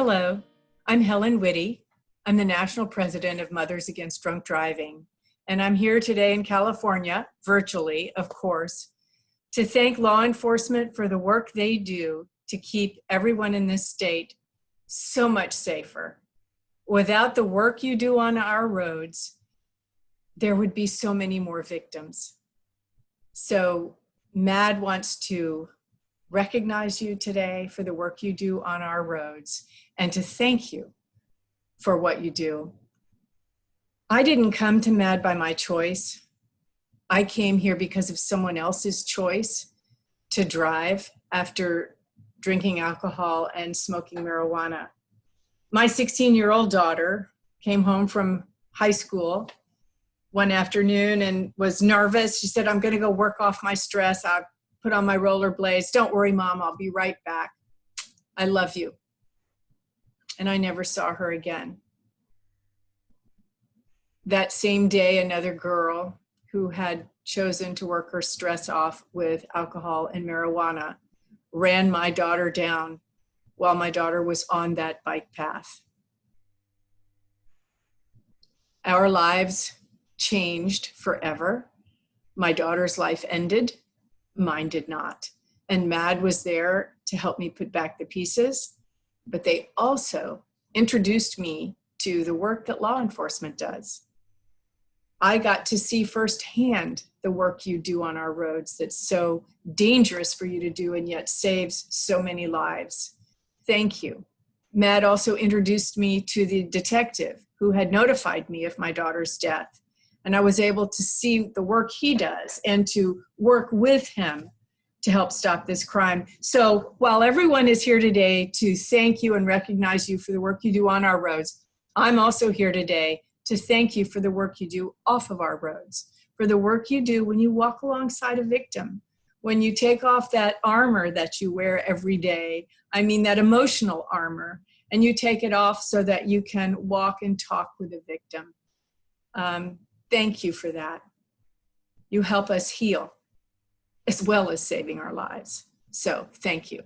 Hello, I'm Helen Whitty. I'm the National President of Mothers Against Drunk Driving, and I'm here today in California, virtually, of course, to thank law enforcement for the work they do to keep everyone in this state so much safer. Without the work you do on our roads, there would be so many more victims. So MADD wants to recognize you today for the work you do on our roads and to thank you for what you do. I didn't come to MADD by my choice. I came here because of someone else's choice to drive after drinking alcohol and smoking marijuana. My 16-year-old daughter came home from high school one afternoon and was nervous. She said, "I'm going to go work off my stress. I'll put on my rollerblades. Don't worry, Mom, I'll be right back. I love you." And I never saw her again. That same day, another girl who had chosen to work her stress off with alcohol and marijuana ran my daughter down while my daughter was on that bike path. Our lives changed forever. My daughter's life ended. Mine did not. And MADD was there to help me put back the pieces, but they also introduced me to the work that law enforcement does. I got to see firsthand the work you do on our roads that's so dangerous for you to do and yet saves so many lives. Thank you. MADD also introduced me to the detective who had notified me of my daughter's death. And I was able to see the work he does and to work with him to help stop this crime. So while everyone is here today to thank you and recognize you for the work you do on our roads, I'm also here today to thank you for the work you do off of our roads, for the work you do when you walk alongside a victim, when you take off that armor that you wear every day, I mean that emotional armor, and you take it off so that you can walk and talk with a victim. Thank you for that. You help us heal as well as saving our lives. So thank you.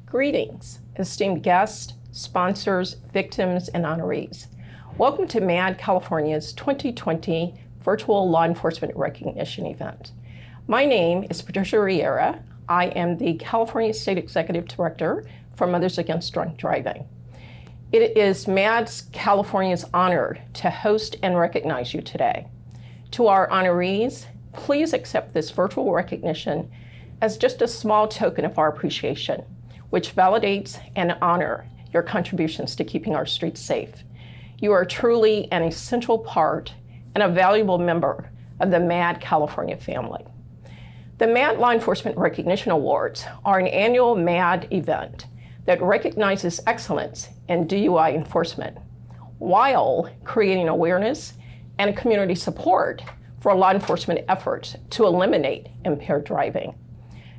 Greetings, esteemed guests, sponsors, victims, and honorees. Welcome to MADD California's 2020 Virtual Law Enforcement Recognition event. My name is Patricia Riera. I am the California State Executive Director for Mothers Against Drunk Driving. It is MADD's California's honor to host and recognize you today. To our honorees, please accept this virtual recognition as just a small token of our appreciation, which validates and honors your contributions to keeping our streets safe. You are truly an essential part and a valuable member of the MADD California family. The MADD Law Enforcement Recognition Awards are an annual MADD event that recognizes excellence in DUI enforcement while creating awareness and community support for law enforcement efforts to eliminate impaired driving.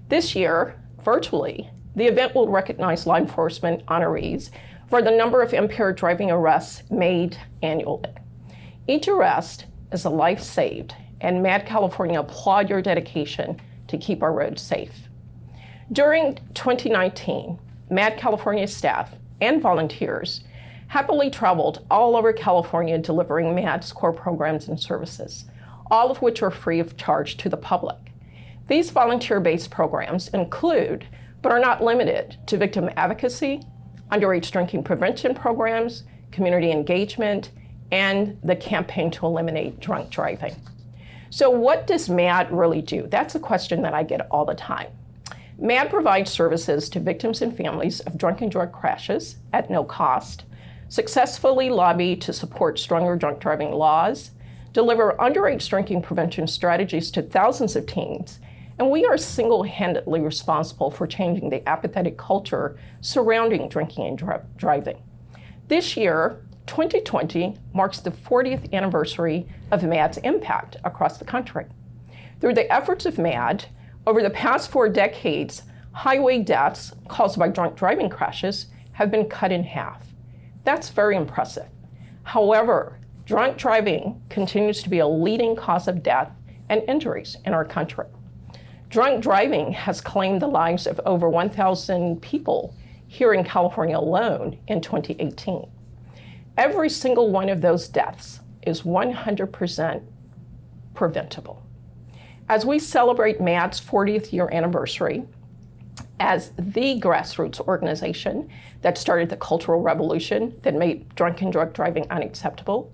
This year, virtually, the event will recognize law enforcement honorees for the number of impaired driving arrests made annually. Each arrest is a life saved, and MADD California applaud your dedication to keep our roads safe. During 2019, MADD California staff and volunteers happily traveled all over California delivering MADD's core programs and services, all of which are free of charge to the public. These volunteer-based programs include, but are not limited to, victim advocacy, underage drinking prevention programs, community engagement, and the campaign to eliminate drunk driving. So what does MADD really do? That's a question that I get all the time. MADD provides services to victims and families of drunken drug crashes at no cost, successfully lobby to support stronger drunk driving laws, deliver underage drinking prevention strategies to thousands of teens, and we are single-handedly responsible for changing the apathetic culture surrounding drinking and driving. This year, 2020 marks the 40th anniversary of MADD's impact across the country. Through the efforts of MADD, over the past 4 decades, highway deaths caused by drunk driving crashes have been cut in half. That's very impressive. However, drunk driving continues to be a leading cause of death and injuries in our country. Drunk driving has claimed the lives of over 1,000 people here in California alone in 2018. Every single one of those deaths is 100% preventable. As we celebrate MADD's 40th year anniversary as the grassroots organization that started the cultural revolution that made drunk and drug driving unacceptable,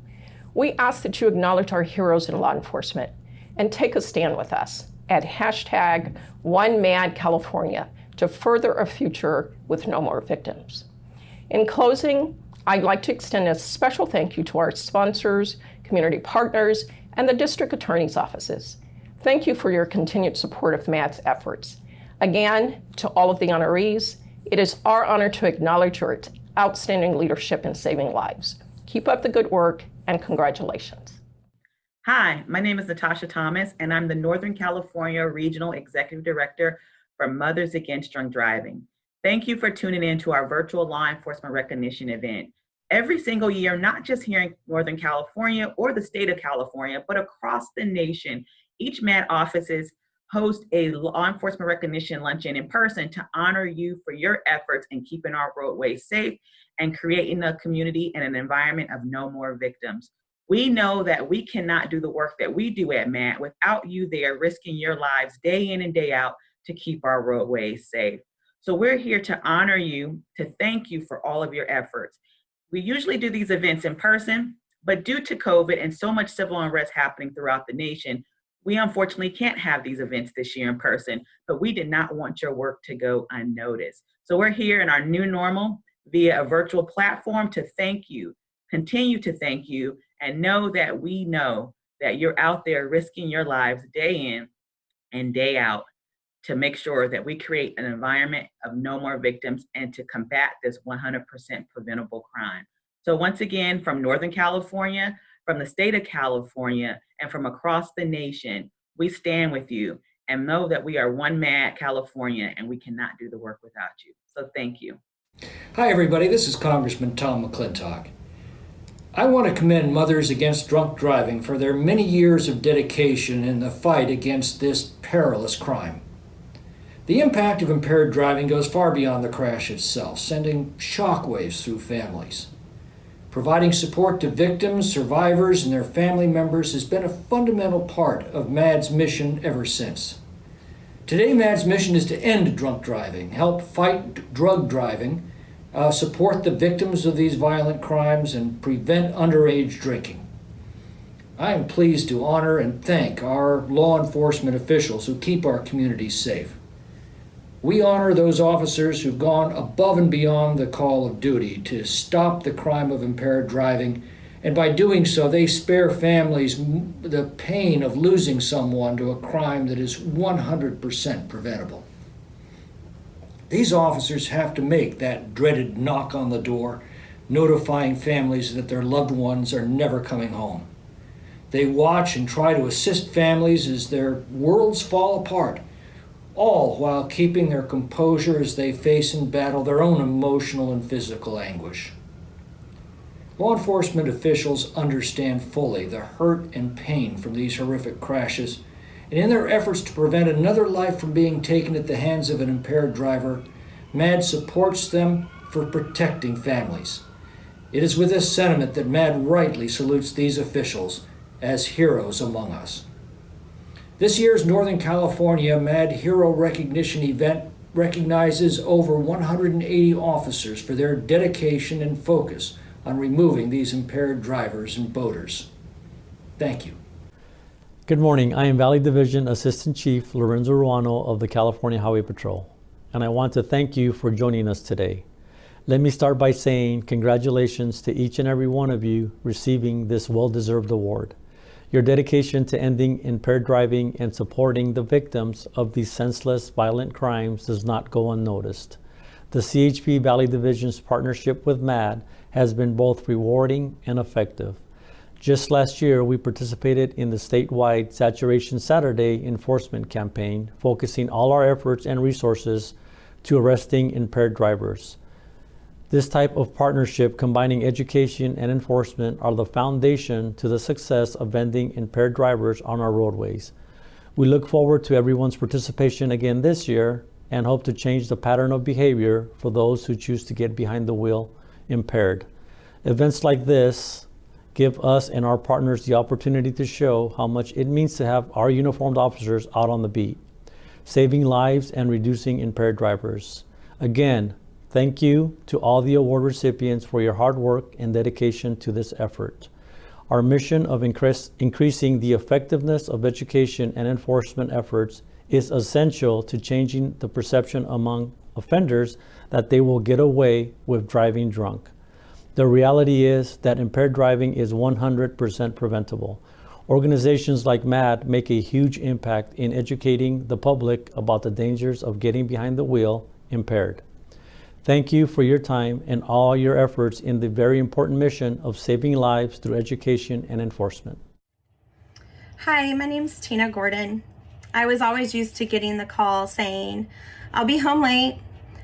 we ask that you acknowledge our heroes in law enforcement and take a stand with us at #OneMaddCalifornia to further a future with no more victims. In closing, I'd like to extend a special thank you to our sponsors, community partners, and the district attorney's offices. Thank you for your continued support of MADD's efforts. Again, to all of the honorees, it is our honor to acknowledge your outstanding leadership in saving lives. Keep up the good work, and congratulations. Hi, my name is Natasha Thomas, and I'm the Northern California Regional Executive Director for Mothers Against Drunk Driving. Thank you for tuning in to our virtual law enforcement recognition event. Every single year, not just here in Northern California or the state of California, but across the nation, each MADD offices host a law enforcement recognition luncheon in person to honor you for your efforts in keeping our roadways safe and creating a community and an environment of no more victims. We know that we cannot do the work that we do at MADD without you there risking your lives day in and day out to keep our roadways safe. So we're here to honor you, to thank you for all of your efforts. We usually do these events in person, but due to COVID and so much civil unrest happening throughout the nation, we unfortunately can't have these events this year in person, but we did not want your work to go unnoticed. So we're here in our new normal via a virtual platform to thank you, continue to thank you, and know that we know that you're out there risking your lives day in and day out to make sure that we create an environment of no more victims and to combat this 100% preventable crime. So once again, from Northern California, from the state of California, and from across the nation, we stand with you and know that we are one MADD California and we cannot do the work without you. So thank you. Hi everybody, this is Congressman Tom McClintock. I want to commend Mothers Against Drunk Driving for their many years of dedication in the fight against this perilous crime. The impact of impaired driving goes far beyond the crash itself, sending shockwaves through families. Providing support to victims, survivors, and their family members has been a fundamental part of MADD's mission ever since. Today, MADD's mission is to end drunk driving, help fight drug driving, support the victims of these violent crimes, and prevent underage drinking. I am pleased to honor and thank our law enforcement officials who keep our communities safe. We honor those officers who've gone above and beyond the call of duty to stop the crime of impaired driving, and by doing so, they spare families the pain of losing someone to a crime that is 100% preventable. These officers have to make that dreaded knock on the door, notifying families that their loved ones are never coming home. They watch and try to assist families as their worlds fall apart, all while keeping their composure as they face and battle their own emotional and physical anguish. Law enforcement officials understand fully the hurt and pain from these horrific crashes, and in their efforts to prevent another life from being taken at the hands of an impaired driver, MADD supports them for protecting families. It is with this sentiment that MADD rightly salutes these officials as heroes among us. This year's Northern California MADD Hero Recognition event recognizes over 180 officers for their dedication and focus on removing these impaired drivers and boaters. Thank you. Good morning. I am Valley Division Assistant Chief Lorenzo Ruano of the California Highway Patrol, and I want to thank you for joining us today. Let me start by saying congratulations to each and every one of you receiving this well-deserved award. Your dedication to ending impaired driving and supporting the victims of these senseless, violent crimes does not go unnoticed. The CHP Valley Division's partnership with MADD has been both rewarding and effective. Just last year, we participated in the statewide Saturation Saturday enforcement campaign, focusing all our efforts and resources to arresting impaired drivers. This type of partnership, combining education and enforcement, are the foundation to the success of ending impaired drivers on our roadways. We look forward to everyone's participation again this year, and hope to change the pattern of behavior for those who choose to get behind the wheel impaired. Events like this give us and our partners the opportunity to show how much it means to have our uniformed officers out on the beat, saving lives and reducing impaired drivers. Again, thank you to all the award recipients for your hard work and dedication to this effort. Our mission of increasing the effectiveness of education and enforcement efforts is essential to changing the perception among offenders that they will get away with driving drunk. The reality is that impaired driving is 100% preventable. Organizations like MADD make a huge impact in educating the public about the dangers of getting behind the wheel impaired. Thank you for your time and all your efforts in the very important mission of saving lives through education and enforcement. Hi, my name's Tina Gordon. I was always used to getting the call saying, I'll be home late.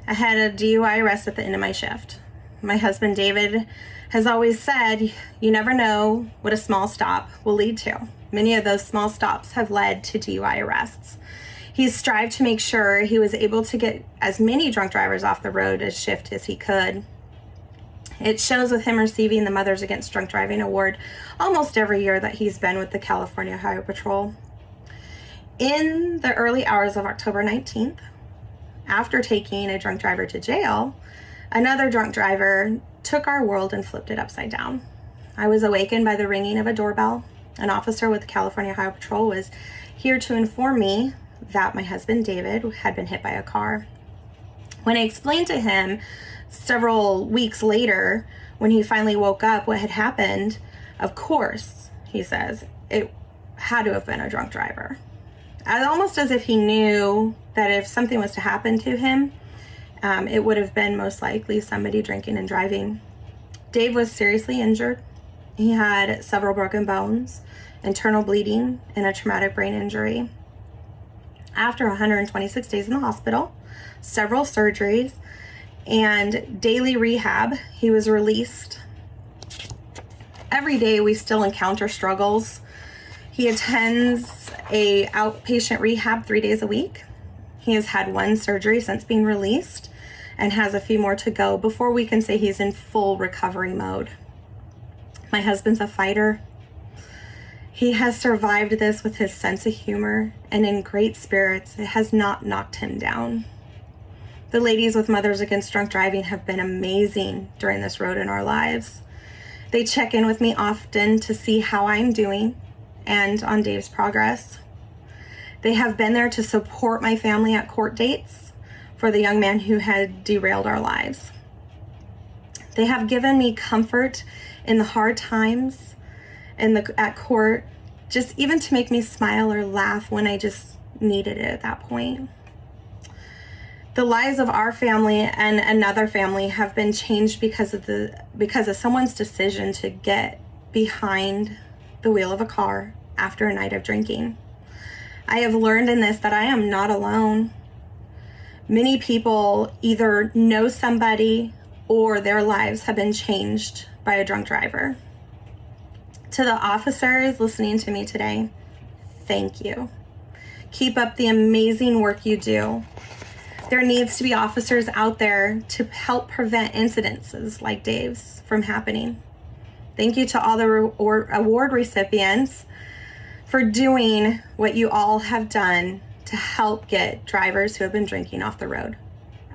I had a DUI arrest at the end of my shift. My husband David has always said, you never know what a small stop will lead to. Many of those small stops have led to DUI arrests. He's strived to make sure he was able to get as many drunk drivers off the road as shift as he could. It shows with him receiving the Mothers Against Drunk Driving Award almost every year that he's been with the California Highway Patrol. In the early hours of October 19th, after taking a drunk driver to jail, another drunk driver took our world and flipped it upside down. I was awakened by the ringing of a doorbell. An officer with the California Highway Patrol was here to inform me that my husband David had been hit by a car. When I explained to him several weeks later, when he finally woke up, what had happened, of course, he says, it had to have been a drunk driver. Almost as if he knew that if something was to happen to him, it would have been most likely somebody drinking and driving. Dave was seriously injured. He had several broken bones, internal bleeding, and a traumatic brain injury. After 126 days in the hospital, several surgeries, and daily rehab, he was released. Every day we still encounter struggles. He attends a outpatient rehab 3 days a week. He has had one surgery since being released and has a few more to go before we can say he's in full recovery mode. My husband's a fighter. He has survived this with his sense of humor and in great spirits. It has not knocked him down. The ladies with Mothers Against Drunk Driving have been amazing during this road in our lives. They check in with me often to see how I'm doing and on Dave's progress. They have been there to support my family at court dates for the young man who had derailed our lives. They have given me comfort in the hard times at court, just even to make me smile or laugh when I just needed it at that point. The lives of our family and another family have been changed because of someone's decision to get behind the wheel of a car after a night of drinking. I have learned in this that I am not alone. Many people either know somebody or their lives have been changed by a drunk driver. To the officers listening to me today, thank you. Keep up the amazing work you do. There needs to be officers out there to help prevent incidences like Dave's from happening. Thank you to all the award recipients for doing what you all have done to help get drivers who have been drinking off the road.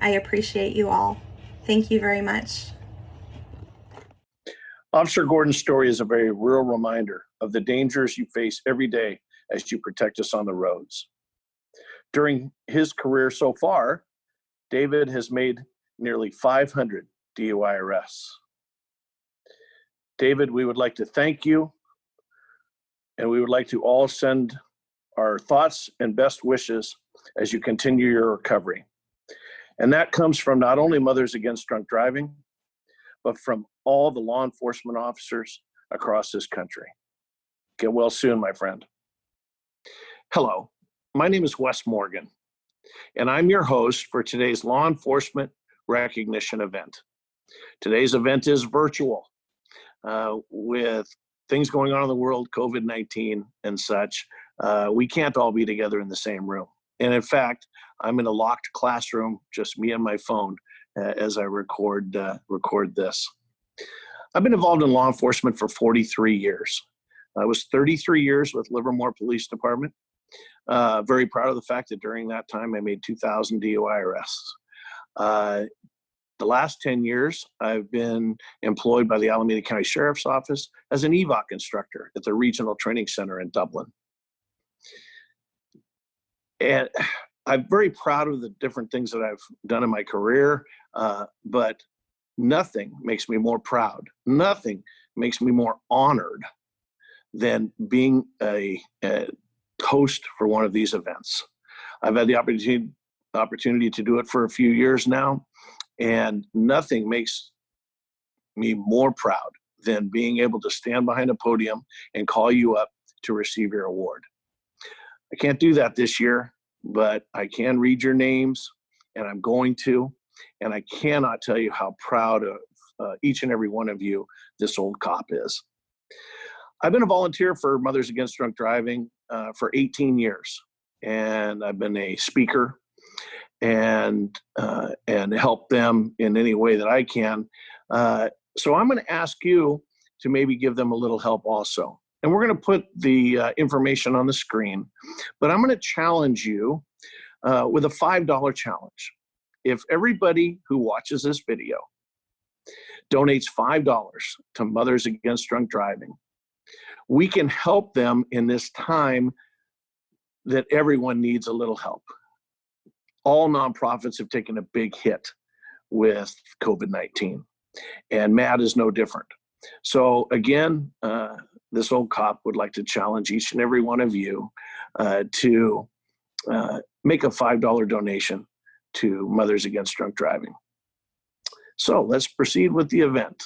I appreciate you all. Thank you very much. Officer Gordon's story is a very real reminder of the dangers you face every day as you protect us on the roads. During his career so far, David has made nearly 500 DUI arrests. David, we would like to thank you, and we would like to all send our thoughts and best wishes as you continue your recovery. And that comes from not only Mothers Against Drunk Driving, but from all the law enforcement officers across this country. Get well soon, my friend. Hello, my name is Wes Morgan, and I'm your host for today's Law Enforcement Recognition event. Today's event is virtual, with things going on in the world, COVID-19 and such. We can't all be together in the same room. And in fact, I'm in a locked classroom, just me and my phone, as I record this. I've been involved in law enforcement for 43 years. I was 33 years with Livermore Police Department. Very proud of the fact that during that time I made 2,000 DUI arrests. The last 10 years, I've been employed by the Alameda County Sheriff's Office as an EVOC instructor at the Regional Training Center in Dublin. And I'm very proud of the different things that I've done in my career, but nothing makes me more proud. Nothing makes me more honored than being a host for one of these events. I've had the opportunity to do it for a few years now, and nothing makes me more proud than being able to stand behind a podium and call you up to receive your award. I can't do that this year, but I can read your names, and I'm going to, and I cannot tell you how proud of each and every one of you this old cop is. I've been a volunteer for Mothers Against Drunk Driving for 18 years, and I've been a speaker and help them in any way that I can. So I'm going to ask you to maybe give them a little help also. And we're going to put the information on the screen, but I'm going to challenge you with a $5 challenge. If everybody who watches this video donates $5 to Mothers Against Drunk Driving, we can help them in this time that everyone needs a little help. All nonprofits have taken a big hit with COVID-19, and MADD is no different. So again, this old cop would like to challenge each and every one of you to make a $5 donation to Mothers Against Drunk Driving. So let's proceed with the event.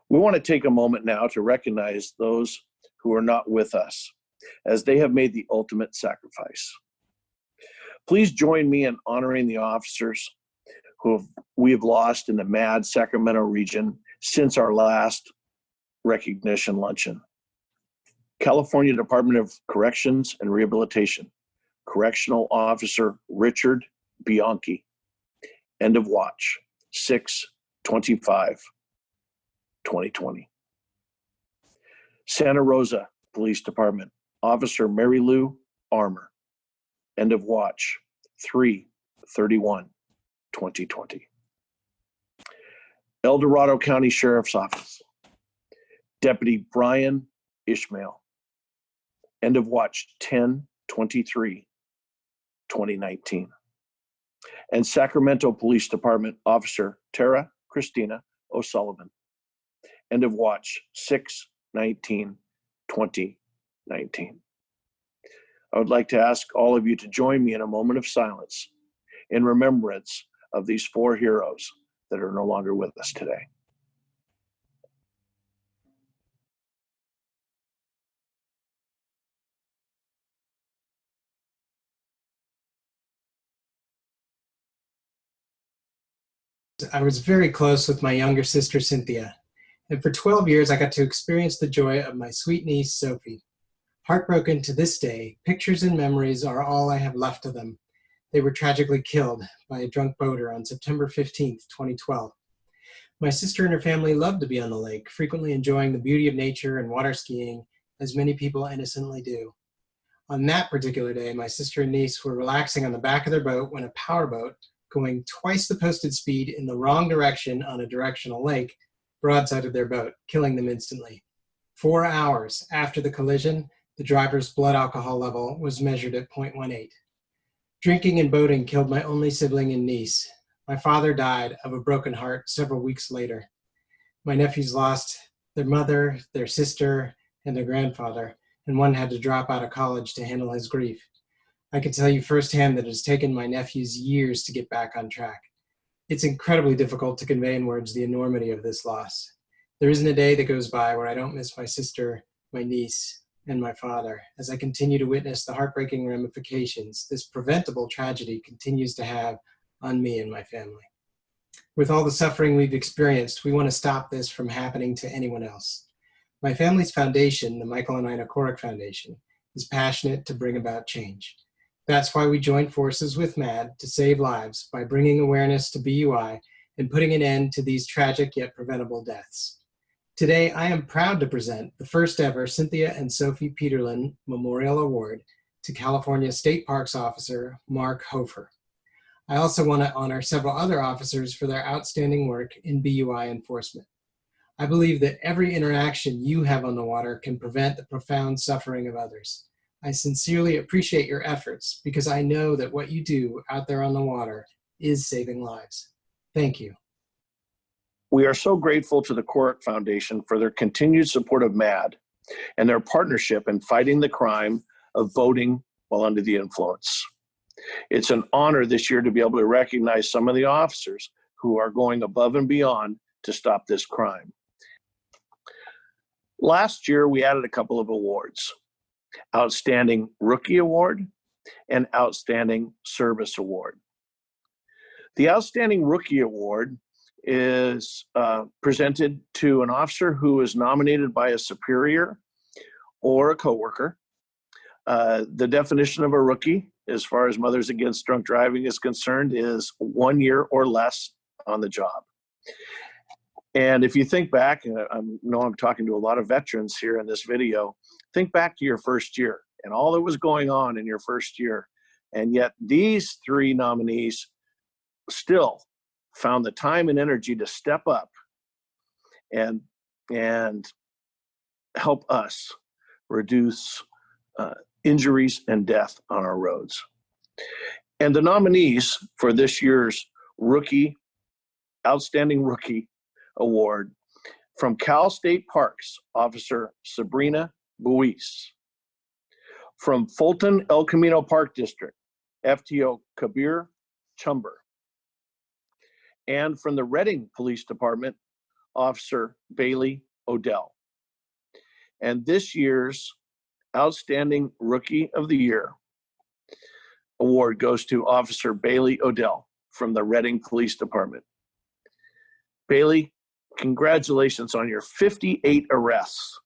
We want to take a moment now to recognize those who are not with us, as they have made the ultimate sacrifice. Please join me in honoring the officers who we have lost in the MADD Sacramento region since our last recognition luncheon. California Department of Corrections and Rehabilitation, Correctional Officer Richard Bianchi, end of watch, 6/25/2020. Santa Rosa Police Department, Officer Mary Lou Armour, end of watch, 3/31/2020. El Dorado County Sheriff's Office, Deputy Brian Ishmael, end of watch, 10/23/2019. And Sacramento Police Department Officer Tara Christina O'Sullivan, end of watch, 6/19/2019. I would like to ask all of you to join me in a moment of silence in remembrance of these four heroes that are no longer with us today. I was very close with my younger sister, Cynthia, and for 12 years I got to experience the joy of my sweet niece, Sophie. Heartbroken to this day, pictures and memories are all I have left of them. They were tragically killed by a drunk boater on September 15th, 2012. My sister and her family loved to be on the lake, frequently enjoying the beauty of nature and water skiing, as many people innocently do. On that particular day, my sister and niece were relaxing on the back of their boat when a powerboat, going twice the posted speed in the wrong direction on a directional lake, broadsided their boat, killing them instantly. 4 hours after the collision, the driver's blood alcohol level was measured at 0.18. Drinking and boating killed my only sibling and niece. My father died of a broken heart several weeks later. My nephews lost their mother, their sister, and their grandfather, and one had to drop out of college to handle his grief. I can tell you firsthand that it has taken my nephews years to get back on track. It's incredibly difficult to convey in words the enormity of this loss. There isn't a day that goes by where I don't miss my sister, my niece, and my father, as I continue to witness the heartbreaking ramifications this preventable tragedy continues to have on me and my family. With all the suffering we've experienced, we want to stop this from happening to anyone else. My family's foundation, the Michael and Ina Korek Foundation, is passionate to bring about change. That's why we joined forces with MADD to save lives by bringing awareness to BUI and putting an end to these tragic yet preventable deaths. Today, I am proud to present the first ever Cynthia and Sophie Peterlin Memorial Award to California State Parks Officer Mark Hofer. I also want to honor several other officers for their outstanding work in BUI enforcement. I believe that every interaction you have on the water can prevent the profound suffering of others. I sincerely appreciate your efforts because I know that what you do out there on the water is saving lives. Thank you. We are so grateful to the Corrick Foundation for their continued support of MADD and their partnership in fighting the crime of boating while under the influence. It's an honor this year to be able to recognize some of the officers who are going above and beyond to stop this crime. Last year, we added a couple of awards: Outstanding Rookie Award and Outstanding Service Award. The Outstanding Rookie Award is presented to an officer who is nominated by a superior or a coworker. The definition of a rookie, as far as Mothers Against Drunk Driving is concerned, is 1 year or less on the job. And if you think back, and I know I'm talking to a lot of veterans here in this video, think back to your first year and all that was going on in your first year. And yet these three nominees still found the time and energy to step up and help us reduce injuries and death on our roads. And the nominees for this year's Outstanding Rookie Award: from Cal State Parks, Officer Sabrina Buis; from Fulton El Camino Park District, FTO Kabir Chumber; and from the Redding Police Department, Officer Bailey Odell. And this year's Outstanding Rookie of the Year award goes to Officer Bailey Odell from the Redding Police Department. Bailey, congratulations on your 58 arrests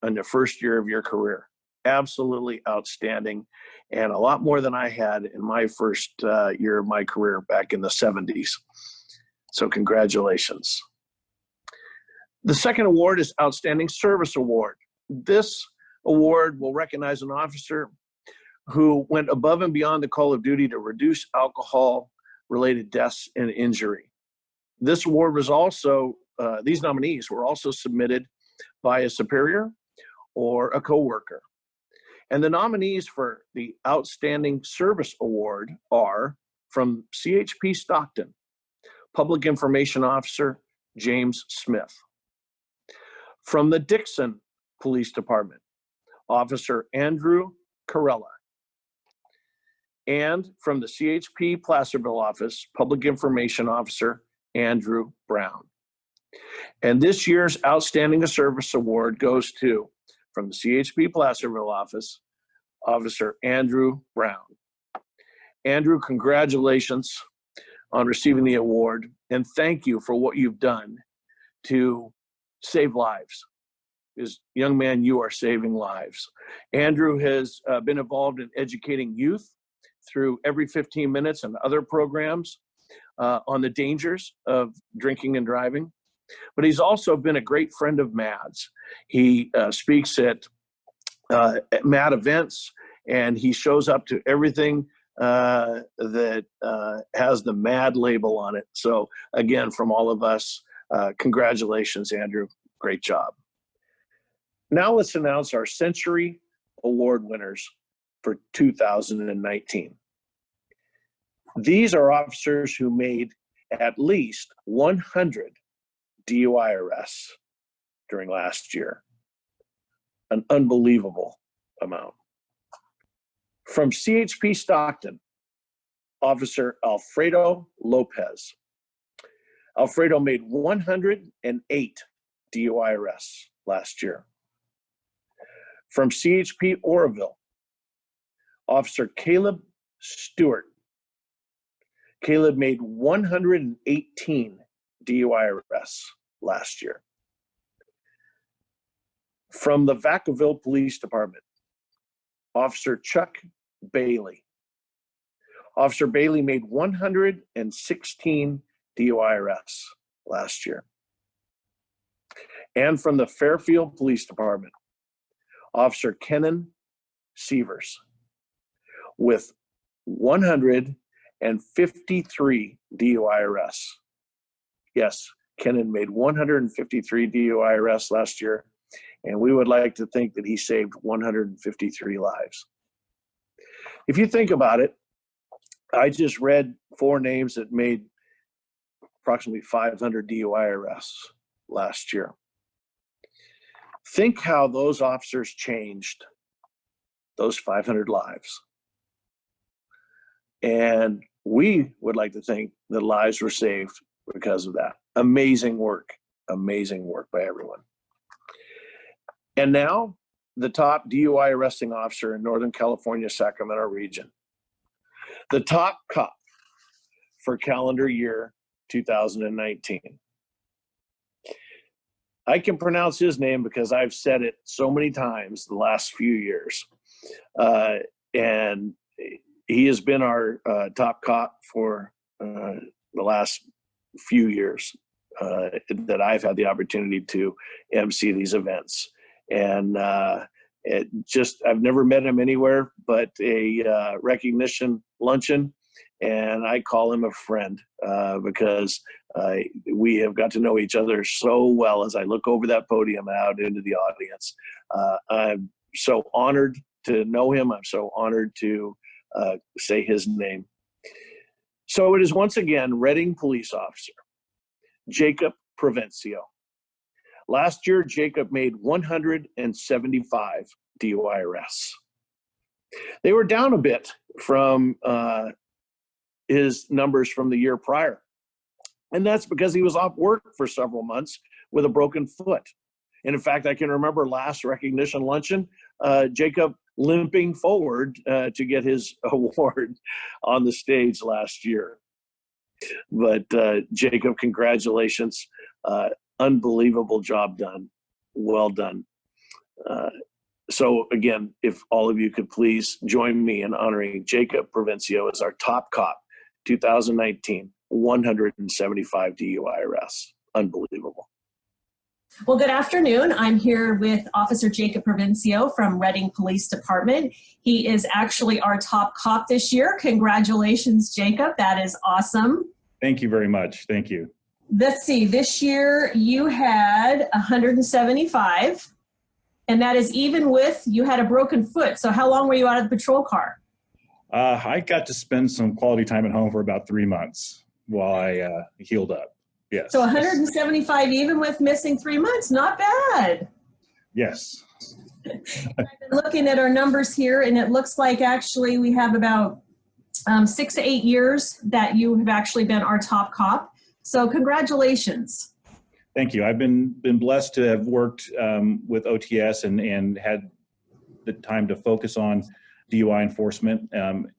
in the first year of your career. Absolutely outstanding, and a lot more than I had in my first year of my career back in the 70s. So congratulations. The second award is Outstanding Service Award. This award will recognize an officer who went above and beyond the call of duty to reduce alcohol-related deaths and injury. This award was also, these nominees were also submitted by a superior or a coworker. And the nominees for the Outstanding Service Award are from CHP Stockton, Public Information Officer James Smith; from the Dixon Police Department, Officer Andrew Carella; and from the CHP Placerville Office, Public Information Officer Andrew Brown. And this year's Outstanding Service Award goes to, from the CHP Placerville Office, Officer Andrew Brown. Andrew, congratulations on receiving the award, and thank you for what you've done to save lives. Because, young man, you are saving lives. Andrew has been involved in educating youth through Every 15 Minutes and other programs on the dangers of drinking and driving. But he's also been a great friend of MADD's. He speaks at MADD events, and he shows up to everything that has the MADD label on it. So again, from all of us, congratulations, Andrew. Great job. Now let's announce our Century Award winners for 2019. These are officers who made at least 100 DUI arrests during last year. An unbelievable amount. From CHP Stockton, Officer Alfredo Lopez. Alfredo made 108 DUI arrests last year. From CHP Oroville, Officer Caleb Stewart. Caleb made 118 DUI arrests last year. From the Vacaville Police Department, Officer Chuck Bailey. Officer Bailey made 116 DUI arrests last year. And from the Fairfield Police Department, Officer Kenan Sievers with 153 DUI arrests. Yes, Kenan made 153 DUI arrests last year, and we would like to think that he saved 153 lives. If you think about it, I just read 4 names that made approximately 500 DUI arrests last year. Think how those officers changed those 500 lives. And we would like to think that lives were saved because of that. Amazing work by everyone. And now, the top DUI arresting officer in Northern California, Sacramento region. The top cop for calendar year 2019. I can pronounce his name because I've said it so many times the last few years. And he has been our top cop for the last few years that I've had the opportunity to MC these events. And I've never met him anywhere but a recognition luncheon, and I call him a friend because we have got to know each other so well. As I look over that podium out into the audience, I'm so honored to know him. I'm so honored to say his name. So it is once again Reading police officer Jacob Provencio. Last year, Jacob made 175 DUI arrests. They were down a bit from his numbers from the year prior. And that's because he was off work for several months with a broken foot. And in fact, I can remember last recognition luncheon, Jacob limping forward to get his award on the stage last year. But Jacob, congratulations. Unbelievable job done. Well done. So again, if all of you could please join me in honoring Jacob Provencio as our top cop, 2019, 175 DUI arrests. Unbelievable. Well, good afternoon. I'm here with Officer Jacob Provencio from Reading Police Department. He is actually our top cop this year. Congratulations, Jacob. That is awesome. Thank you very much. Thank you. Let's see, this year you had 175, and that is even with, you had a broken foot. So how long were you out of the patrol car? I got to spend some quality time at home for about 3 months while I healed up. Yes. So 175 even with missing 3 months, not bad. Yes. I've been looking at our numbers here, and it looks like actually we have about 6 to 8 years that you have actually been our top cop. So congratulations. Thank you. I've been blessed to have worked with OTS and had the time to focus on DUI enforcement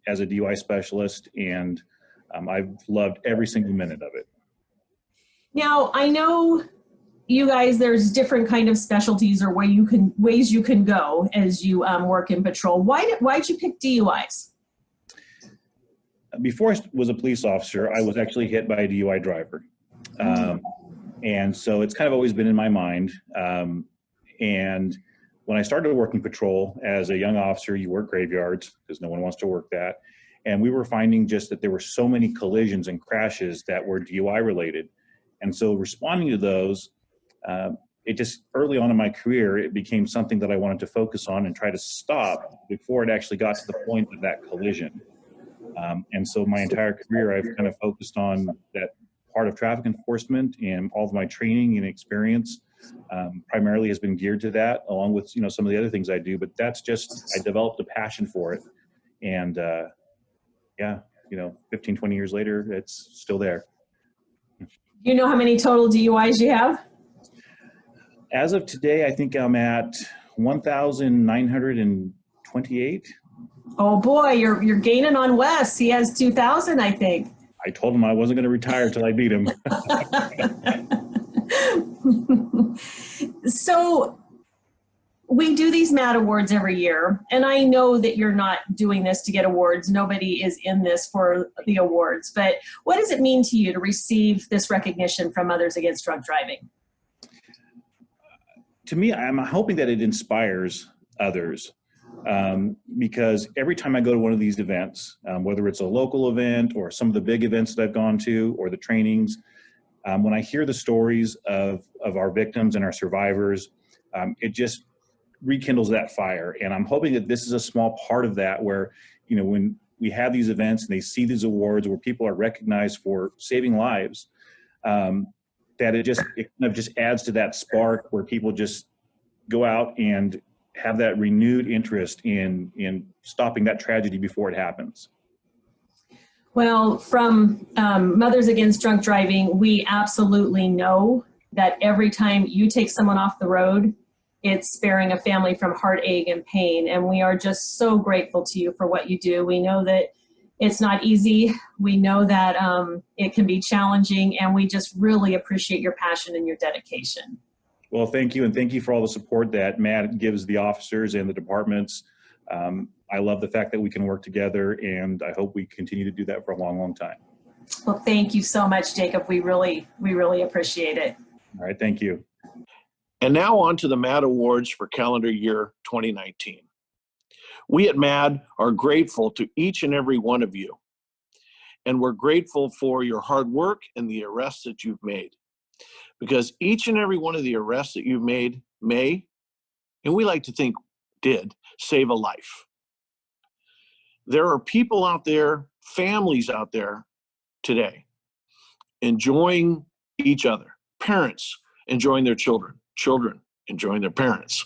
as a DUI specialist, and I've loved every single minute of it. Now, I know you guys, there's different kind of specialties or ways you can go as you work in patrol. Why'd you pick DUIs? Before I was a police officer, I was actually hit by a DUI driver. And so it's kind of always been in my mind. And when I started working patrol as a young officer, you work graveyards because no one wants to work that. And we were finding just that there were so many collisions and crashes that were DUI related. And so responding to those, it just early on in my career, it became something that I wanted to focus on and try to stop before it actually got to the point of that collision. And so my entire career, I've kind of focused on that part of traffic enforcement, and all of my training and experience primarily has been geared to that, along with, some of the other things I do, but that's just, I developed a passion for it. And 15, 20 years later, it's still there. You know how many total DUIs you have? As of today, I think I'm at 1,928. Oh boy, you're gaining on Wes. He has 2,000, I think. I told him I wasn't going to retire till I beat him. So we do these MADD awards every year, and I know that you're not doing this to get awards. Nobody is in this for the awards, but what does it mean to you to receive this recognition from Mothers Against Drunk Driving? To me, I'm hoping that it inspires others, because every time I go to one of these events, whether it's a local event or some of the big events that I've gone to or the trainings, when I hear the stories of our victims and our survivors, it just rekindles that fire. And I'm hoping that this is a small part of that, where, you know, when we have these events and they see these awards where people are recognized for saving lives, that it kind of just adds to that spark where people just go out and have that renewed interest in stopping that tragedy before it happens. Well, from Mothers Against Drunk Driving, we absolutely know that every time you take someone off the road, it's sparing a family from heartache and pain. And we are just so grateful to you for what you do. We know that it's not easy. We know that it can be challenging, and we just really appreciate your passion and your dedication. Well, thank you, and thank you for all the support that MADD gives the officers and the departments. I love the fact that we can work together, and I hope we continue to do that for a long, long time. Well, thank you so much, Jacob. We really appreciate it. All right, thank you. And now on to the MADD Awards for calendar year 2019. We at MADD are grateful to each and every one of you. And we're grateful for your hard work and the arrests that you've made. Because each and every one of the arrests that you've made may, and we like to think did, save a life. There are people out there, families out there today, enjoying each other, parents enjoying their children, children enjoying their parents,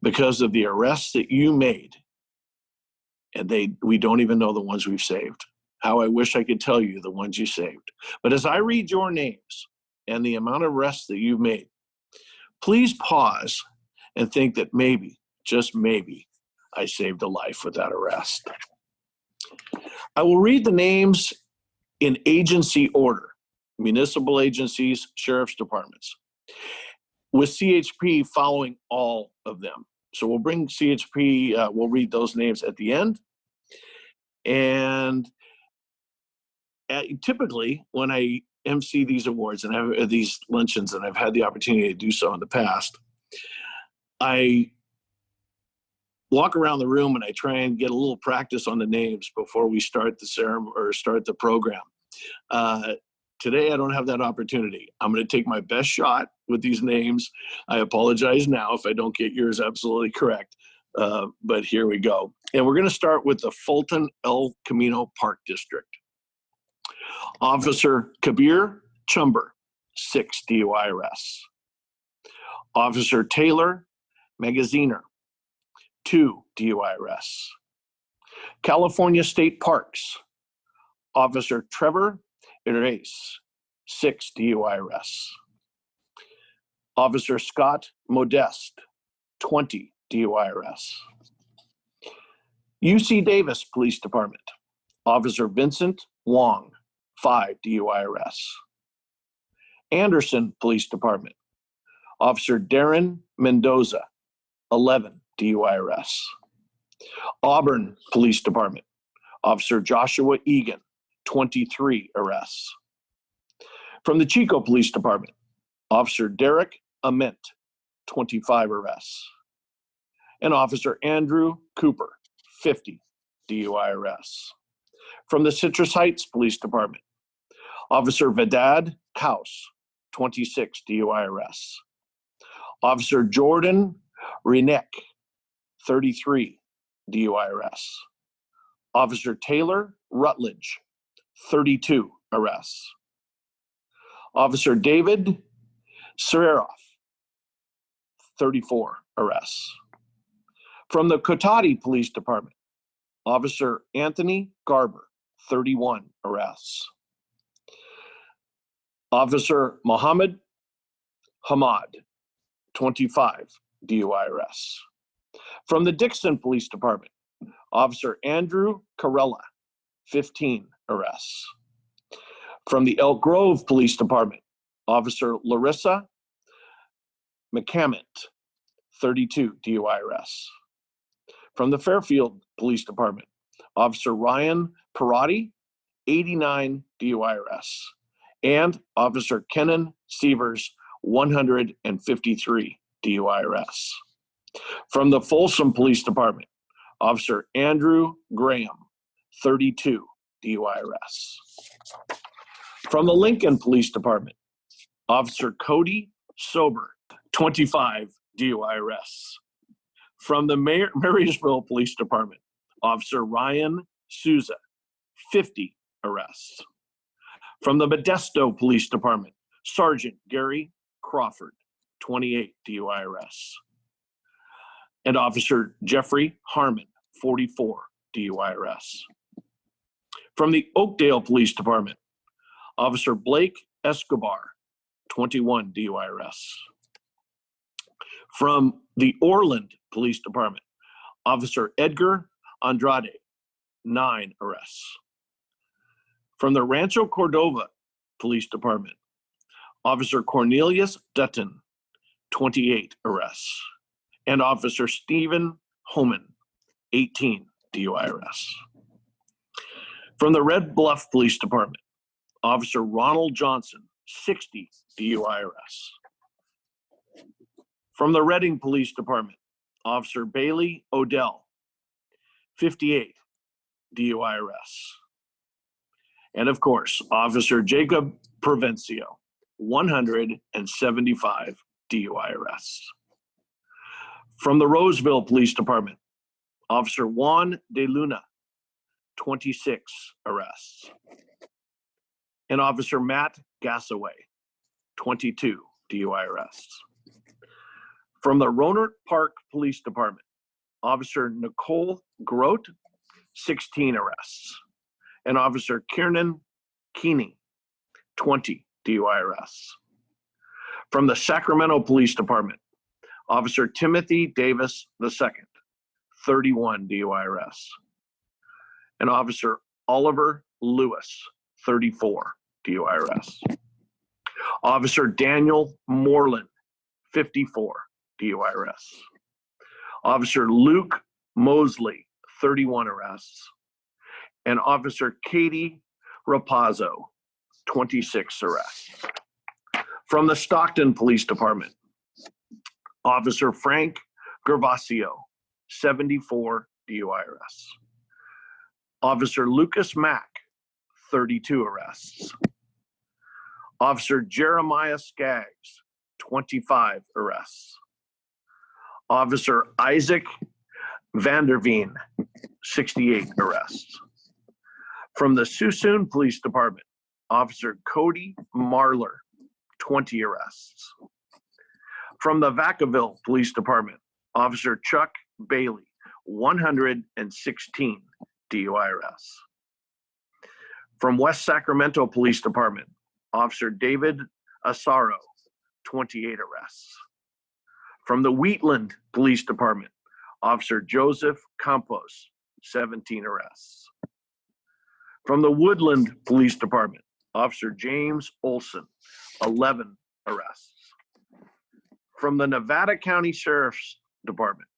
because of the arrests that you made. And we don't even know the ones we've saved. How I wish I could tell you the ones you saved. But as I read your names and the amount of arrests that you've made, please pause and think that maybe, just maybe, I saved a life with that arrest. I will read the names in agency order: municipal agencies, sheriff's departments, with CHP following all of them. So we'll bring CHP, we'll read those names at the end. And typically when I MC these awards and have these luncheons, and I've had the opportunity to do so in the past, I walk around the room and I try and get a little practice on the names before we start the ceremony or start the program. Today, I don't have that opportunity. I'm going to take my best shot with these names. I apologize now if I don't get yours absolutely correct, but here we go. And we're going to start with the Fulton El Camino Park District. Officer Kabir Chumber, 6 DUI arrests. Officer Taylor Magaziner, 2 DUI arrests. California State Parks, Officer Trevor Erase, 6 DUI arrests. Officer Scott Modeste, 20 DUI arrests. UC Davis Police Department, Officer Vincent Wong, 5 DUI arrests. Anderson Police Department, Officer Darren Mendoza, 11 DUI arrests. Auburn Police Department, Officer Joshua Egan, 23 arrests. From the Chico Police Department, Officer Derek Ament, 25 arrests. And Officer Andrew Cooper, 50 DUI arrests. From the Citrus Heights Police Department, Officer Vedad Kaus, 26 DUI arrests. Officer Jordan Renek, 33 DUI arrests. Officer Taylor Rutledge, 32 arrests. Officer David Sereroff, 34 arrests. From the Cotati Police Department, Officer Anthony Garber, 31 arrests. Officer Mohammed Hamad, 25 DUI arrests. From the Dixon Police Department, Officer Andrew Carella, 15 arrests. From the Elk Grove Police Department, Officer Larissa McCammett, 32 DUI arrests. From the Fairfield Police Department, Officer Ryan Perotti, 89 DUI arrests. And Officer Kenan Severs, 153 DUI arrests. From the Folsom Police Department, Officer Andrew Graham, 32 DUI arrests. From the Lincoln Police Department, Officer Cody Sober, 25 DUI arrests. From the Marysville Police Department, Officer Ryan Souza, 50 arrests. From the Modesto Police Department, Sergeant Gary Crawford, 28 DUI arrests. And Officer Jeffrey Harmon, 44 DUI arrests. From the Oakdale Police Department, Officer Blake Escobar, 21 DUI arrests. From the Orland Police Department, Officer Edgar Andrade, 9 arrests. From the Rancho Cordova Police Department, Officer Cornelius Dutton, 28 arrests. And Officer Stephen Homan, 18 DUI arrests. From the Red Bluff Police Department, Officer Ronald Johnson, 60 DUI arrests. From the Reading Police Department, Officer Bailey Odell, 58 DUI arrests. And of course, Officer Jacob Provencio, 175 DUI arrests. From the Roseville Police Department, Officer Juan de Luna, 26 arrests. And Officer Matt Gassaway, 22 DUI arrests. From the Rohnert Park Police Department, Officer Nicole Grote, 16 arrests. And Officer Kiernan Keeney, 20 DUI arrests. From the Sacramento Police Department, Officer Timothy Davis II, 31 DUI arrests. And Officer Oliver Lewis, 34 DUI arrests. Officer Daniel Moreland, 54 DUI arrests. Officer Luke Mosley, 31 arrests. And Officer Katie Rapazzo, 26 arrests. From the Stockton Police Department, Officer Frank Gervasio, 74 DUI arrests. Officer Lucas Mack, 32 arrests. Officer Jeremiah Skaggs, 25 arrests. Officer Isaac Vanderveen, 68 arrests. From the Suisun Police Department, Officer Cody Marler, 20 arrests. From the Vacaville Police Department, Officer Chuck Bailey, 116 DUI arrests. From West Sacramento Police Department, Officer David Asaro, 28 arrests. From the Wheatland Police Department, Officer Joseph Campos, 17 arrests. From the Woodland Police Department, Officer James Olson, 11 arrests. From the Nevada County Sheriff's Department,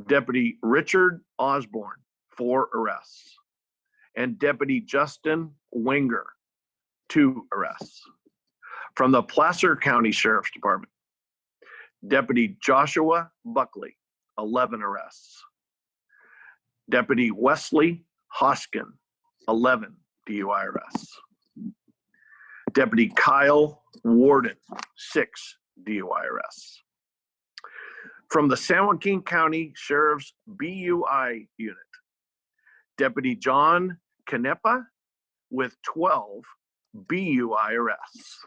Deputy Richard Osborne, 4 arrests. And Deputy Justin Wenger, 2 arrests. From the Placer County Sheriff's Department, Deputy Joshua Buckley, 11 arrests. Deputy Wesley Hoskin, 11 DUI arrests. Deputy Kyle Warden, 6 DUI arrests. From the San Joaquin County Sheriff's BUI unit, Deputy John Canepa with 12 BUI arrests.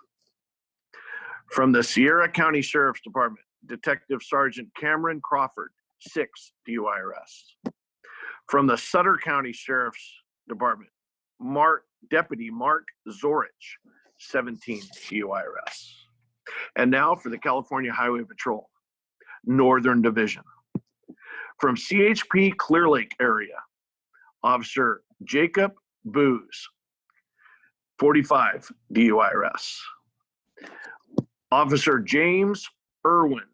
From the Sierra County Sheriff's Department, Detective Sergeant Cameron Crawford, 6 DUI arrests. From the Sutter County Sheriff's Department, Deputy Mark Zorich, 17 DUI arrests. And now for the California Highway Patrol, Northern Division. From CHP Clear Lake area, Officer Jacob Booz, 45 DUI arrests. Officer James Irwin,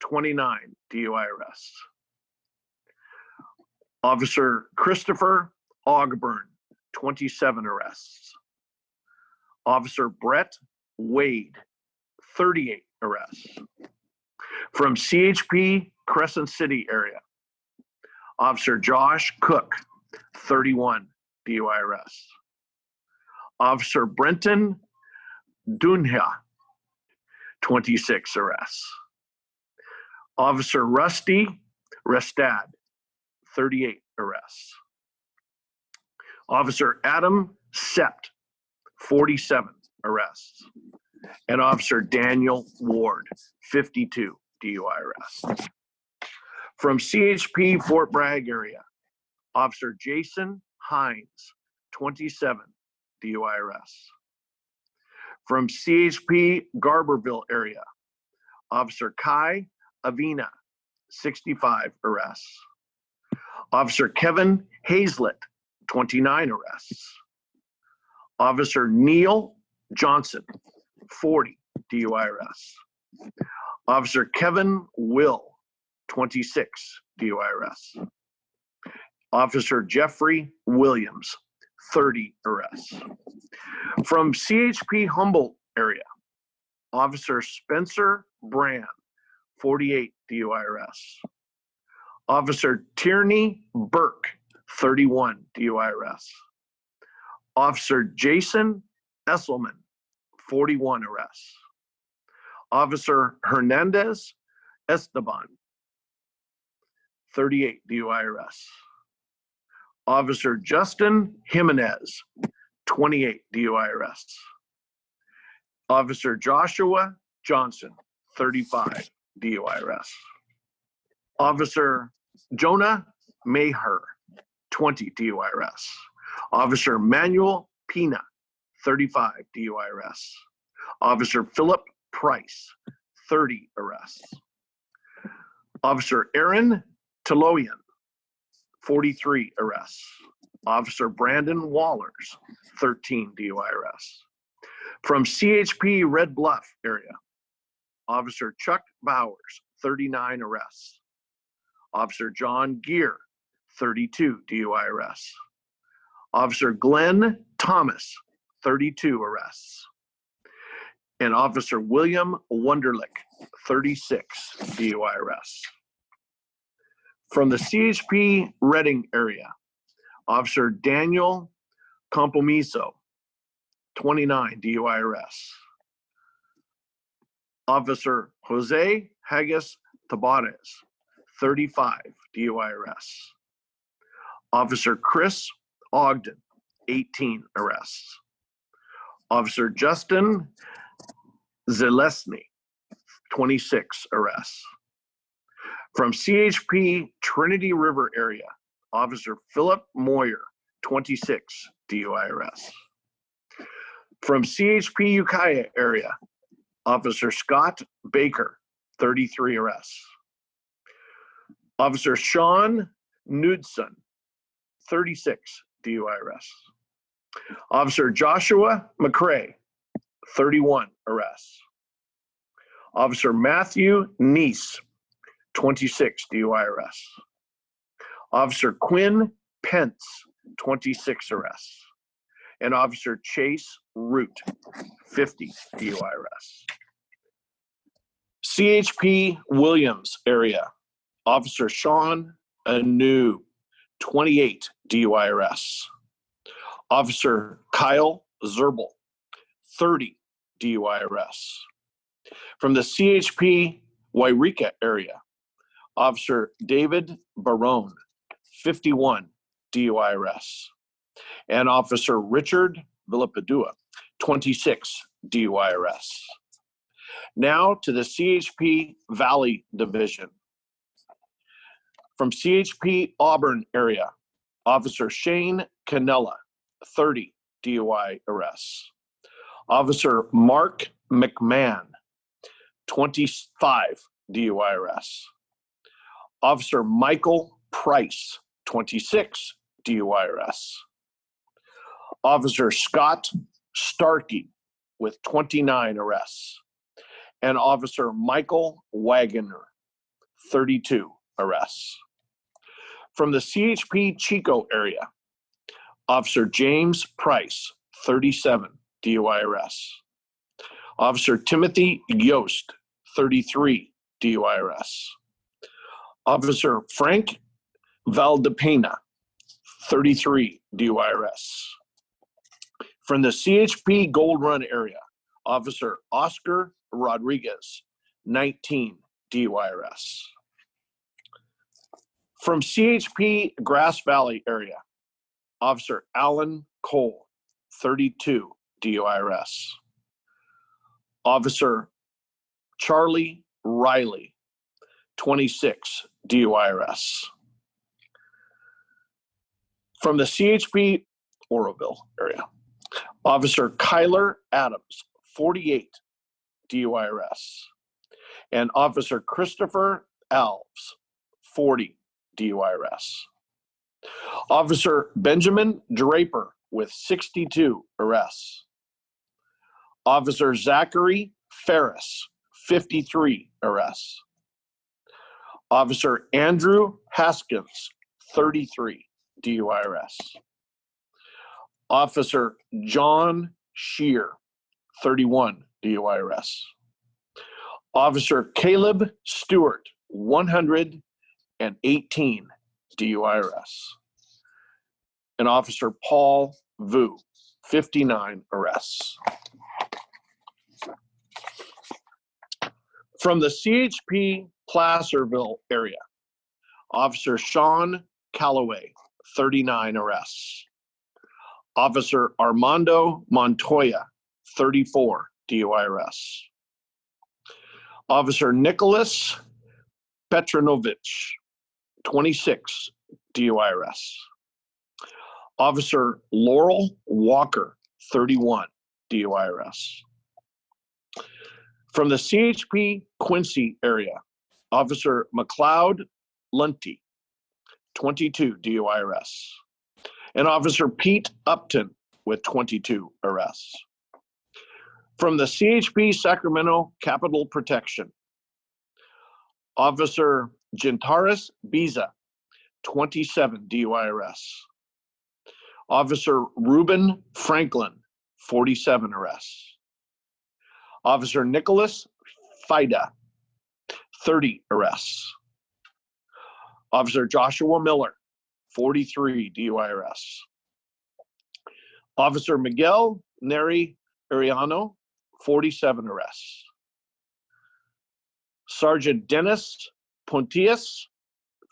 29 DUI arrests. Officer Christopher Ogburn, 27 arrests. Officer Brett Wade, 38 arrests. From CHP Crescent City area, Officer Josh Cook, 31 DUI arrests. Officer Brenton Dunha, 26 arrests. Officer Rusty Restad, 38 arrests. Officer Adam Sept, 47 arrests. And Officer Daniel Ward, 52 DUI arrests. From CHP Fort Bragg area, Officer Jason Hines, 27 DUI arrests. From CHP Garberville area, Officer Kai Avina, 65 arrests. Officer Kevin Hazlett, 29 arrests. Officer Neil Johnson, 40 DUI arrests. Officer Kevin Will, 26 DUI arrests. Officer Jeffrey Williams, 30 arrests. From CHP Humboldt area, Officer Spencer Brand, 48 DUI arrests. Officer Tierney Burke, 31 DUI arrests. Officer Jason Esselman, 41 arrests. Officer Hernandez Esteban, 38 DUI arrests. Officer Justin Jimenez, 28 DUI arrests. Officer Joshua Johnson, 35 DUI arrests. Officer Jonah Maher, 20 DUI arrests. Officer Manuel Pina, 35 DUI arrests. Officer Philip Price, 30 arrests. Officer Aaron Toloyan, 43 arrests. Officer Brandon Wallers, 13 DUI arrests. From CHP Red Bluff area, Officer Chuck Bowers, 39 arrests. Officer John Gear, 32 DUI arrests. Officer Glenn Thomas, 32 arrests. And Officer William Wunderlich, 36 DUI arrests. From the CHP Reading area, Officer Daniel Compromiso, 29 DUI arrests. Officer Jose Haggis Tabares, 35 DUI arrests. Officer Chris Ogden, 18 arrests. Officer Justin Zelesny, 26 arrests. From CHP Trinity River area, Officer Philip Moyer, 26 DUI arrests. From CHP Ukiah area, Officer Scott Baker, 33 arrests. Officer Sean Knudson, 36 DUI arrests. Officer Joshua McCrae, 31 arrests. Officer Matthew Neese, 26 DUI arrests. Officer Quinn Pence, 26 arrests. And Officer Chase Root, 50 DUI arrests. CHP Williams area, Officer Sean Anu, 28 DUI arrests. Officer Kyle Zerbel, 30 DUI arrests. From the CHP Wairika area, Officer David Barone, 51 DUI arrests. And Officer Richard Villapadua, 26 DUI arrests. Now to the CHP Valley Division. From CHP Auburn area, Officer Shane Canella, 30 DUI arrests. Officer Mark McMahon, 25 DUI arrests. Officer Michael Price, 26 DUI arrests. Officer Scott Starkey with 29 arrests. And Officer Michael Wagoner, 32 arrests. From the CHP Chico area, Officer James Price, 37 DUI arrests. Officer Timothy Yost, 33 DUI arrests. Officer Frank Valdepena, 33 DUI arrests. From the CHP Gold Run area, Officer Oscar Rodriguez, 19 DUI arrests. From CHP Grass Valley area, Officer Alan Cole, 32 DUI arrests. Officer Charlie Riley, 26 DUI arrests. From the CHP Oroville area, Officer Kyler Adams, 48 DUI arrests. And Officer Christopher Alves, 40 DUI arrests. Officer Benjamin Draper with 62 arrests. Officer Zachary Ferris, 53 arrests. Officer Andrew Haskins, 33 DUI arrests. Officer John Shear, 31 DUI arrests. Officer Caleb Stewart, 118 DUI arrests. And Officer Paul Vu, 59 arrests. From the CHP Placerville area, Officer Sean Calloway, 39 arrests. Officer Armando Montoya, 34 DUI arrests. Officer Nicholas Petronovich, 26 DUI arrests. Officer Laurel Walker, 31 DUI arrests. From the CHP Quincy area, Officer McLeod Lunty, 22 DUI arrests. And Officer Pete Upton with 22 arrests. From the CHP Sacramento Capital Protection, Officer Gintaris Biza, 27 DUI arrests. Officer Ruben Franklin, 47 arrests. Officer Nicholas Fida, 30 arrests. Officer Joshua Miller, 43 DUI arrests. Officer Miguel Neri Ariano, 47 arrests. Sergeant Dennis Pontius,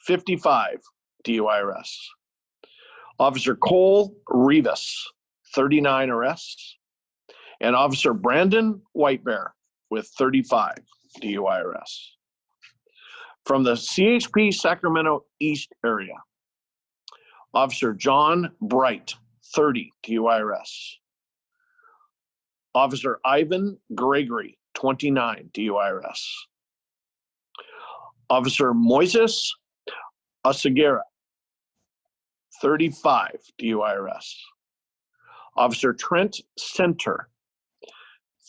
55 DUI arrests. Officer Cole Rivas, 39 arrests. And Officer Brandon Whitebear with 35 DUI arrests. From the CHP Sacramento East area, Officer John Bright, 30 DUI arrests. Officer Ivan Gregory, 29 DUI arrests. Officer Moises Asagera, 35 DUI arrests. Officer Trent Center,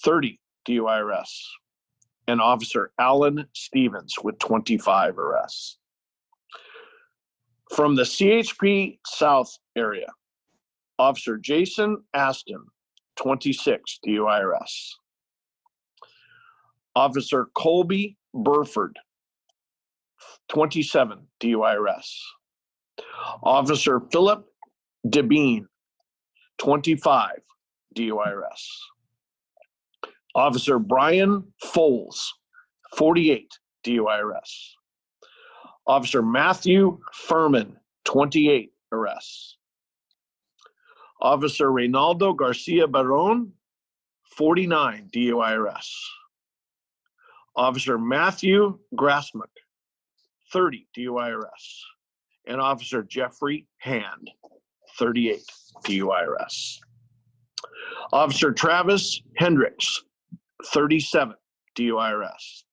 30 DUI arrests. And Officer Alan Stevens with 25 arrests. From the CHP South area, Officer Jason Aston, 26 DUI arrests. Officer Colby Burford, 27 DUI arrests. Officer Philip DeBean, 25 DUI arrests. Officer Brian Foles, 48 DUI arrests. Officer Matthew Furman, 28 arrests. Officer Reynaldo Garcia Barron, 49 DUI arrests. Officer Matthew Grassmuck, 30 DUI arrests. And Officer Jeffrey Hand, 38 DUI arrests. Officer Travis Hendricks, 37 DUI arrests.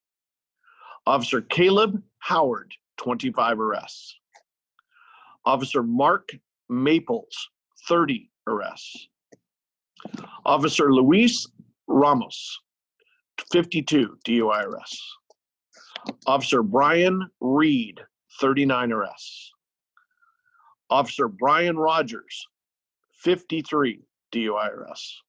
Officer Caleb Howard, 25 arrests. Officer Mark Maples, 30 arrests. Officer Luis Ramos, 52 DUI arrests. Officer Brian Reed, 39 arrests. Officer Brian Rogers, 53 DUI arrests.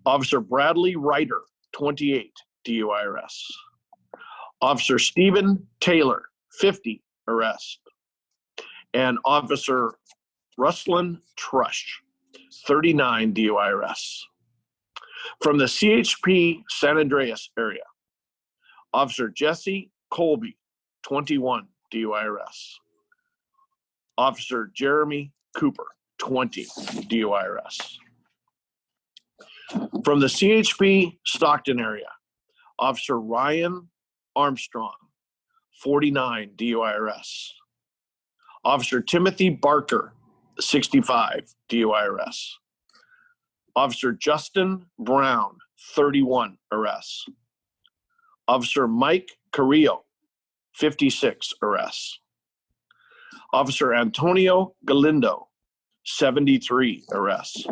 Officer Bradley Ryder, 28 DUI arrests. Officer Stephen Taylor, 50 arrests. And Officer Ruslan Trush, 39 DUI arrests. From the CHP San Andreas area, Officer Jesse Colby, 21 DUI arrests. Officer Jeremy Cooper, 20 DUI arrests. From the CHP Stockton area, Officer Ryan Armstrong, 49 DUI arrests. Officer Timothy Barker, 65 DUI arrests. Officer Justin Brown, 31 arrests. Officer Mike Carrillo, 56 arrests. Officer Antonio Galindo, 73 arrests.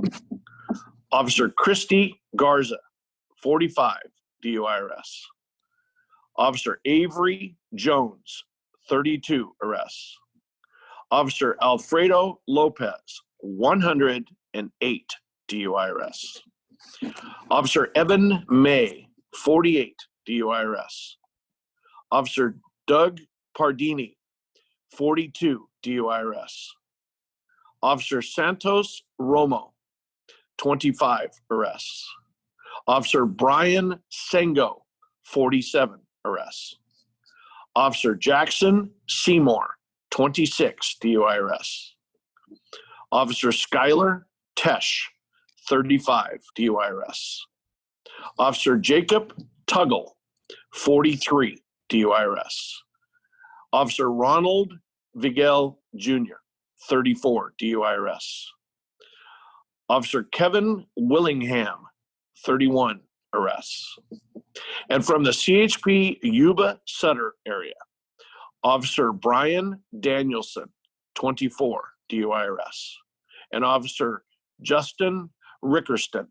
Officer Christy Garza, 45 DUI arrests. Officer Avery Jones, 32 arrests. Officer Alfredo Lopez, 108 DUI arrests. Officer Evan May, 48 DUI arrests. Officer Doug Pardini, 42 DUI arrests. Officer Santos Romo, 25 arrests. Officer Brian Sengo, 47 arrests. Officer Jackson Seymour, 26 DUI arrests. Officer Skylar Tesh, 35 DUI arrests. Officer Jacob Tuggle, 43 DUI arrests. Officer Ronald Vigel Jr., 34 DUI arrests. Officer Kevin Willingham, 31 arrests. And from the CHP Yuba Sutter area, Officer Brian Danielson, 24 DUI arrests. And Officer Justin Rickerston,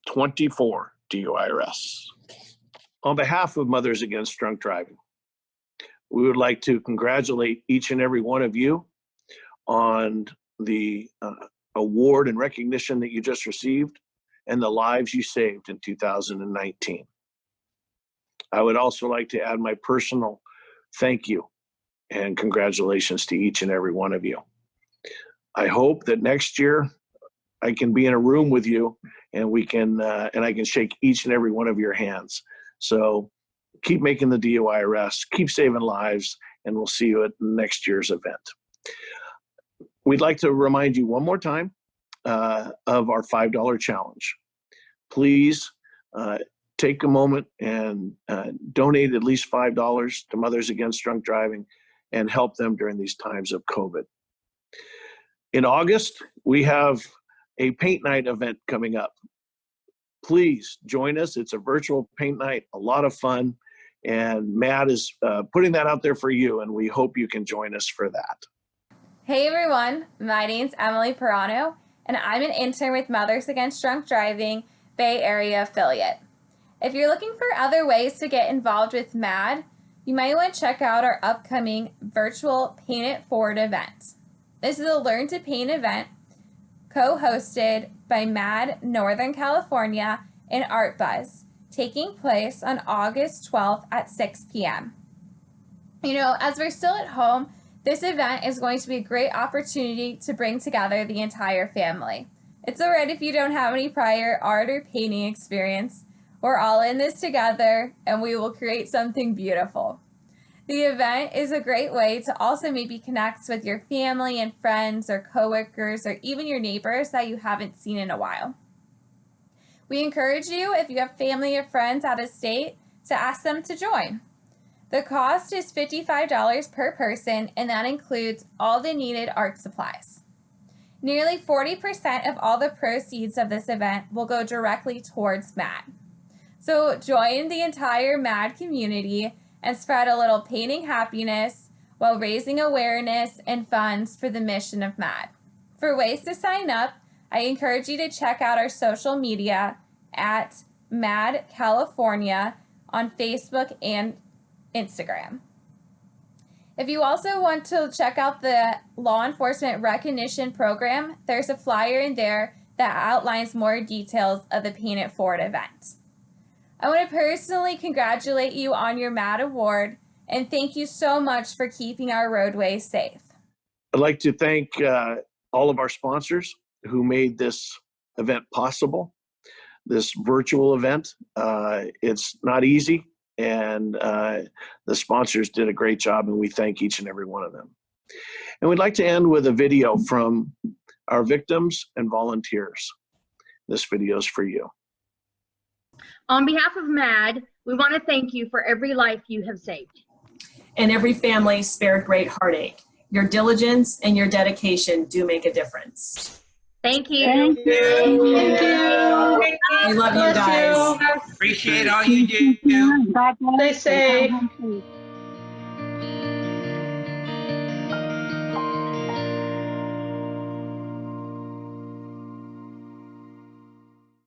24 DUI arrests. On behalf of Mothers Against Drunk Driving, we would like to congratulate each and every one of you on the award and recognition that you just received and the lives you saved in 2019. I would also like to add my personal thank you and congratulations to each and every one of you. I hope that next year I can be in a room with you and we can and I can shake each and every one of your hands. So keep making the DUI arrests, keep saving lives, and we'll see you at next year's event. We'd like to remind you one more time of our $5 challenge. Please take a moment and donate at least $5 to Mothers Against Drunk Driving and help them during these times of COVID. In August, we have a paint night event coming up. Please join us. It's a virtual paint night, a lot of fun, and MADD is putting that out there for you, and we hope you can join us for that. Hey everyone, my name's Emily Perano, and I'm an intern with Mothers Against Drunk Driving Bay Area affiliate. If you're looking for other ways to get involved with MADD, you might want to check out our upcoming virtual Paint It Forward event. This is a Learn to Paint event co-hosted by MADD Northern California and Art Buzz, taking place on August 12th at 6 p.m. You know, as we're still at home, this event is going to be a great opportunity to bring together the entire family. It's all right if you don't have any prior art or painting experience. We're all in this together and we will create something beautiful. The event is a great way to also maybe connect with your family and friends or coworkers or even your neighbors that you haven't seen in a while. We encourage you, if you have family or friends out of state, to ask them to join. The cost is $55 per person, and that includes all the needed art supplies. Nearly 40% of all the proceeds of this event will go directly towards MADD. So join the entire MADD community and spread a little painting happiness while raising awareness and funds for the mission of MADD. For ways to sign up, I encourage you to check out our social media at MADD California on Facebook and Instagram. If you also want to check out the Law Enforcement Recognition Program, there's a flyer in there that outlines more details of the Paying It Forward event. I want to personally congratulate you on your MADD award and thank you so much for keeping our roadways safe. I'd like to thank all of our sponsors who made this event possible, this virtual event. It's not easy, and the sponsors did a great job, and we thank each and every one of them. And we'd like to end with a video from our victims and volunteers. This video is for you. On behalf of MADD, we want to thank you for every life you have saved. And every family spared great heartache. Your diligence and your dedication do make a difference. Thank you. Thank you. Thank you. We love you guys. Appreciate all you do. Stay safe.